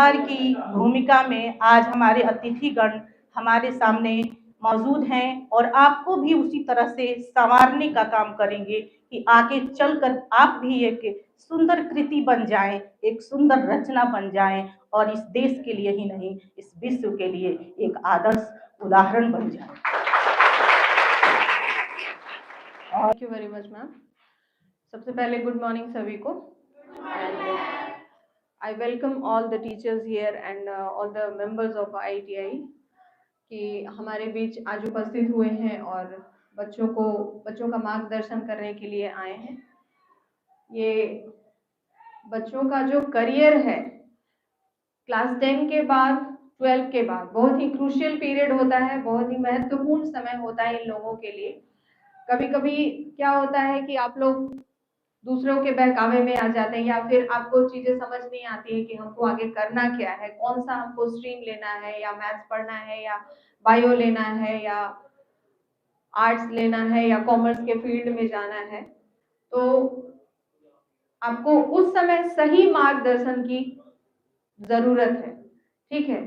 संस्कार की भूमिका में आज हमारे अतिथिगण हमारे सामने मौजूद हैं और आपको भी उसी तरह से संवारने का काम करेंगे कि आगे चलकर आप भी एक सुंदर कृति बन जाएं, एक सुंदर रचना बन जाएं और इस देश के लिए ही नहीं, इस विश्व के लिए एक आदर्श उदाहरण बन जाएं। Thank you very much ma'am. सबसे पहले गुड मॉर्निंग सभी को। I welcome all the teachers here and all the members of IITI कि हमारे बीच आज उपस्थित हुए हैं और बच्चों का मार्गदर्शन करने के लिए आए हैं। ये बच्चों का जो करियर है क्लास 10 के बाद 12 के बाद बहुत ही क्रूशियल पीरियड होता है, बहुत ही महत्वपूर्ण समय होता है इन लोगों के लिए। कभी कभी क्या होता है कि आप लोग दूसरों के बहकावे में आ जाते हैं या फिर आपको चीजें समझ नहीं आती है कि हमको आगे करना क्या है, कौन सा हमको स्ट्रीम लेना है, या मैथ्स पढ़ना है या बायो लेना है या आर्ट्स लेना है या कॉमर्स के फील्ड में जाना है। तो आपको उस समय सही मार्गदर्शन की जरूरत है, ठीक है,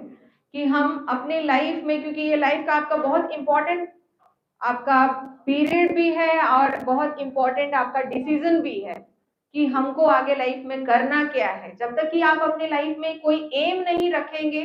कि हम अपने लाइफ में, क्योंकि ये लाइफ का आपका बहुत इंपॉर्टेंट आपका पीरियड भी है और बहुत इंपॉर्टेंट आपका डिसीजन भी है कि हमको आगे लाइफ में करना क्या है। जब तक कि आप अपने लाइफ में कोई एम नहीं रखेंगे,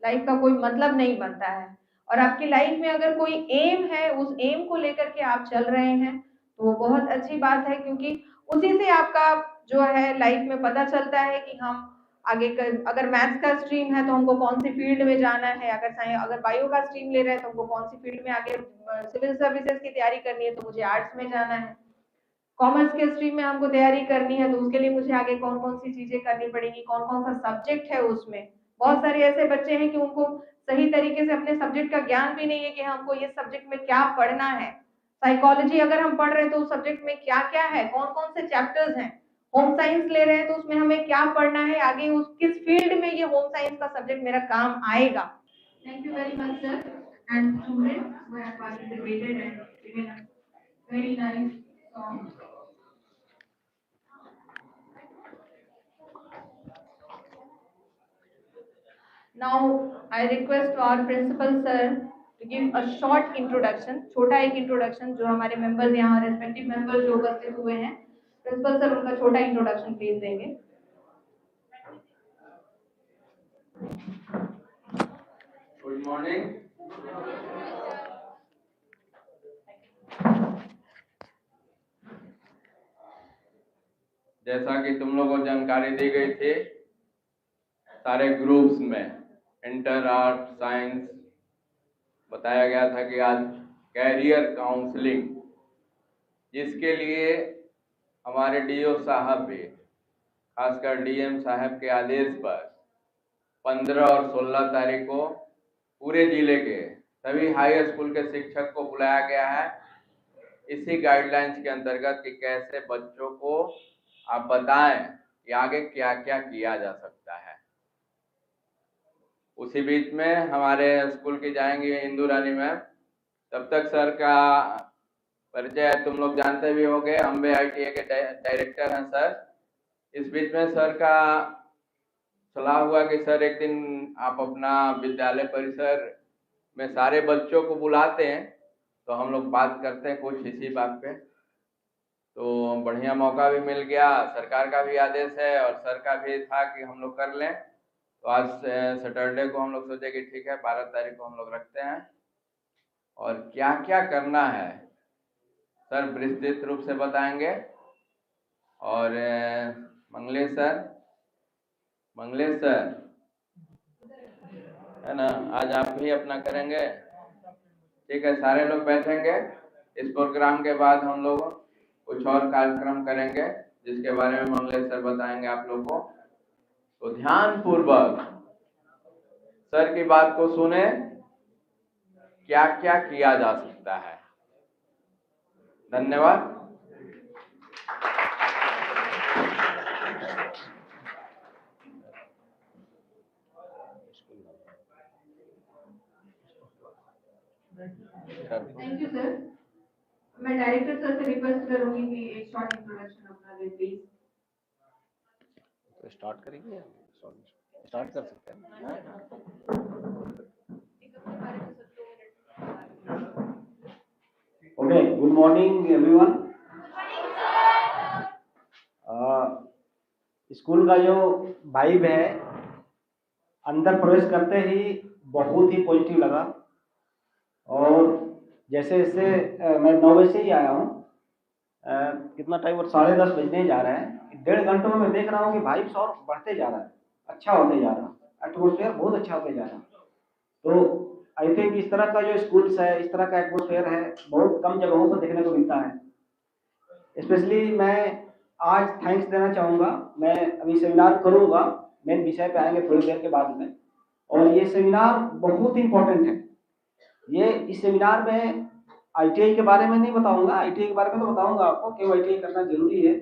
लाइफ का कोई मतलब नहीं बनता है। और आपकी लाइफ में अगर कोई एम है, उस एम को लेकर के आप चल रहे हैं तो वो बहुत अच्छी बात है, क्योंकि उसी से आपका जो है लाइफ में पता चलता है कि हम आगे अगर मैथ्स का स्ट्रीम है तो हमको कौन सी फील्ड में जाना है, अगर बायो का स्ट्रीम ले रहे हैं तो हमको कौन सी फील्ड में आगे सिविल सर्विसेज की तैयारी करनी है तो मुझे आर्ट्स में जाना है। कॉमर्स के स्ट्रीम में हमको तैयारी करनी है तो उसके लिए मुझे आगे कौन कौन सी चीजें करनी पड़ेगी, कौन कौन सा सब्जेक्ट है उसमें। बहुत सारे ऐसे बच्चे हैं कि उनको सही तरीके से अपने सब्जेक्ट का ज्ञान भी नहीं है कि हमको ये सब्जेक्ट में क्या पढ़ना है। साइकोलॉजी अगर हम पढ़ रहे हैं तो उस सब्जेक्ट में क्या क्या है, कौन कौन से चैप्टर्स हैं। होम साइंस ले रहे हैं तो उसमें हमें क्या पढ़ना है, आगे उस किस फील्ड में ये होम साइंस का सब्जेक्ट मेरा काम आएगा। Thank you very much sir and students who have participated and given a very nice song. Now I request our principal sir to give a short introduction, छोटा एक introduction जो हमारे members यहाँ respective members जो उपस्थित हुए हैं, principal sir उनका छोटा इंट्रोडक्शन प्लीज देंगे। Good morning. जैसा कि तुम लोगों को जानकारी दी गई थी, सारे ग्रुप्स में इंटर आर्ट साइंस बताया गया था कि आज कैरियर काउंसलिंग, जिसके लिए हमारे डीओ साहब भी, खासकर डीएम साहब के आदेश पर 15 और 16 तारीख को पूरे जिले के सभी हाई स्कूल के शिक्षक को बुलाया गया है, इसी गाइडलाइंस के अंतर्गत कि कैसे बच्चों को आप बताएं कि आगे क्या क्या किया जा सकता है। उसी बीच में हमारे स्कूल की जाएंगी इंदू रानी मैम, तब तक सर का परिचय तुम लोग जानते भी होंगे, अम्बे IITA के डायरेक्टर हैं सर। इस बीच में सर का सलाह हुआ कि सर एक दिन आप अपना विद्यालय परिसर में सारे बच्चों को बुलाते हैं तो हम लोग बात करते हैं कुछ इसी बात पे। तो बढ़िया मौका भी मिल गया, सरकार का भी आदेश है और सर का भी था कि हम लोग कर लें। तो आज सैटरडे को हम लोग सोचे कि ठीक है 12 तारीख को हम लोग रखते हैं, और क्या क्या करना है सर विस्तृत रूप से बताएंगे। और मंगलेश सर है ना, आज आप भी अपना करेंगे, ठीक है। सारे लोग बैठेंगे, इस प्रोग्राम के बाद हम लोग कुछ और कार्यक्रम करेंगे जिसके बारे में मंगलेश सर बताएंगे आप लोग को। तो ध्यान पूर्वक सर की बात को सुने, क्या क्या किया जा सकता है। धन्यवाद। Thank you sir. मैं डायरेक्टर सर से रिक्वेस्ट करूंगी कि एक शॉर्ट इंट्रोडक्शन अपना दें प्लीज। तो स्टार्ट करेंगे। स्टार्ट कर सकते हैं। Okay, good morning everyone. School का जो वाइब है, अंदर प्रवेश करते ही बहुत ही पॉजिटिव लगा। और जैसे जैसे मैं 9 बजे से ही आया हूँ, कितना टाइम और 10:30 बजने जा रहा है। 1.5 घंटों में मैं देख रहा हूँ कि वाइब्स और बढ़ते जा रहा है, अच्छा होते जा रहा है, एटमोसफेयर बहुत अच्छा होते जा रहा है। तो आई थिंक इस तरह का जो स्कूल्स है, इस तरह का एटमोसफेयर है, बहुत कम जगहों पर देखने को मिलता है। स्पेशली मैं आज थैंक्स देना चाहूँगा। मैं अभी सेमिनार करूँगा, मेन विषय पे आएंगे थोड़ी देर के बाद में। और ये सेमिनार बहुत इंपॉर्टेंट है। ये इस सेमिनार में आईटीआई के बारे में नहीं बताऊंगा, आईटीआई के बारे में तो बताऊंगा आपको कि आईटीआई करना जरूरी है।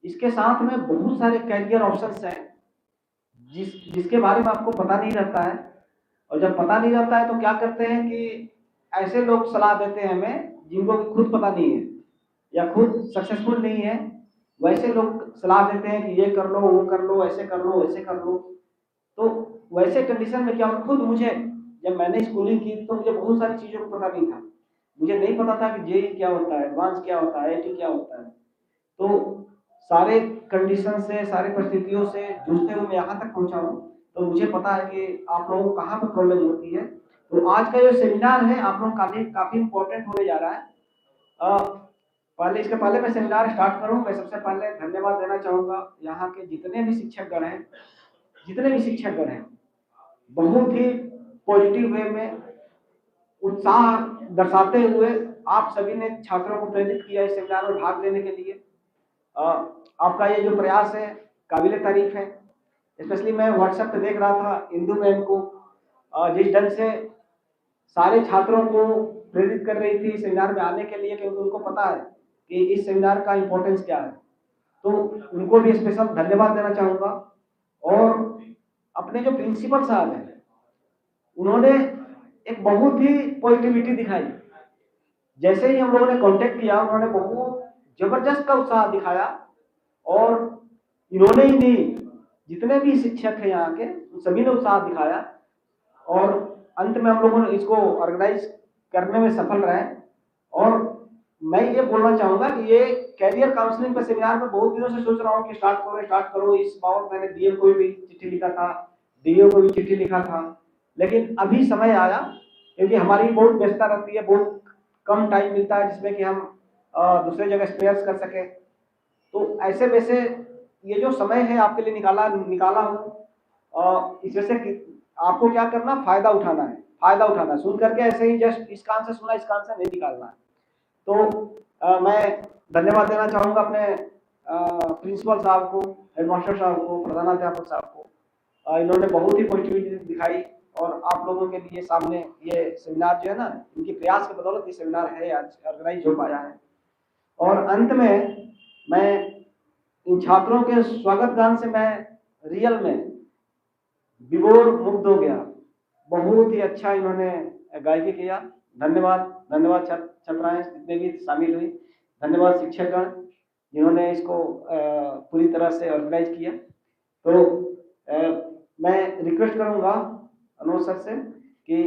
इसके साथ में बहुत सारे कैरियर ऑप्शंस हैं जिसके बारे में आपको पता नहीं रहता है। और जब पता नहीं रहता है तो क्या करते हैं कि ऐसे लोग सलाह देते हैं हमें जिनको खुद पता नहीं है या खुद सक्सेसफुल नहीं है, वैसे लोग सलाह देते हैं कि ये कर लो, वो कर लो, ऐसे कर लो, वैसे कर लो। तो वैसे कंडीशन में क्या हुआ, खुद मुझे जब मैंने स्कूलिंग की तो मुझे बहुत सारी चीज़ों को पता नहीं था। मुझे नहीं पता था कि जेईई क्या होता है, एडवांस क्या होता है, आईआईटी क्या होता है। तो सारे कंडीशन से, सारे परिस्थितियों से जूझते हुए मैं यहाँ तक पहुँचा हूँ। तो मुझे पता है कि आप लोगों को कहाँ पर प्रॉब्लम होती है। तो आज का जो सेमिनार है आप लोगों का काफ़ी इम्पोर्टेंट होने जा रहा है। इसके पहले मैं सेमिनार स्टार्ट करूँ, मैं सबसे पहले धन्यवाद देना चाहूँगा यहाँ के जितने भी शिक्षकगण हैं, बहुत ही पॉजिटिव वे में उत्साह दर्शाते हुए आप सभी ने छात्रों को प्रेरित किया इस सेमिनार में भाग लेने के लिए। आपका ये जो प्रयास है काबिले तारीफ है। स्पेशली मैं व्हाट्सएप पे देख रहा था इंदू मैम को, जिस ढंग से सारे छात्रों को प्रेरित कर रही थी सेमिनार में आने के लिए, क्योंकि उनको पता है कि इस सेमिनार का इम्पोर्टेंस क्या है। तो उनको भी स्पेशल धन्यवाद देना चाहूँगा। और अपने जो प्रिंसिपल साहब हैं, उन्होंने एक बहुत ही पॉजिटिविटी दिखाई। जैसे ही हम लोगों ने कांटेक्ट किया, उन्होंने बहुत जबरदस्त का उत्साह दिखाया। और इन्होंने ही नहीं, जितने भी शिक्षक हैं यहाँ के, सभी ने उत्साह दिखाया। और अंत में हम लोगों ने इसको ऑर्गेनाइज करने में सफल रहे। और मैं ये बोलना चाहूँगा कि ये कैरियर काउंसलिंग का सेमिनार में बहुत दिनों से सोच रहा हूँ कि स्टार्ट करो। इस बार मैंने डीएम को भी चिट्ठी लिखा था, डीओ को भी चिट्ठी लिखा था, लेकिन अभी समय आया क्योंकि हमारी बहुत व्यस्तता रहती है, बहुत कम टाइम मिलता है जिसमें कि हम दूसरे जगह स्पेयर्स कर सके। तो ऐसे वैसे ये जो समय है आपके लिए निकाला हूँ। इस वजह से आपको क्या करना, फायदा उठाना है। सुन करके ऐसे ही जस्ट इस कान से सुना, इस कान से नहीं निकालना है। तो मैं धन्यवाद देना चाहूँगा अपने प्रिंसिपल साहब को, हेडमास्टर साहब को, प्रधानाध्यापक साहब को। इन्होंने बहुत ही पॉजिटिविटी दिखाई और आप लोगों के लिए सामने ये सेमिनार जो है ना, इनके प्रयास की बदौलत ये सेमिनार है आज ऑर्गेनाइज हो पाया है। और अंत में मैं इन छात्रों के स्वागत गान से मैं रियल में विभोर मुग्ध हो गया। बहुत ही अच्छा इन्होंने गायकी किया। धन्यवाद छात्राएं जितने भी शामिल हुई। धन्यवाद शिक्षकगण जिन्होंने इसको पूरी तरह से ऑर्गेनाइज किया। तो मैं रिक्वेस्ट करूंगा अनुज सर से कि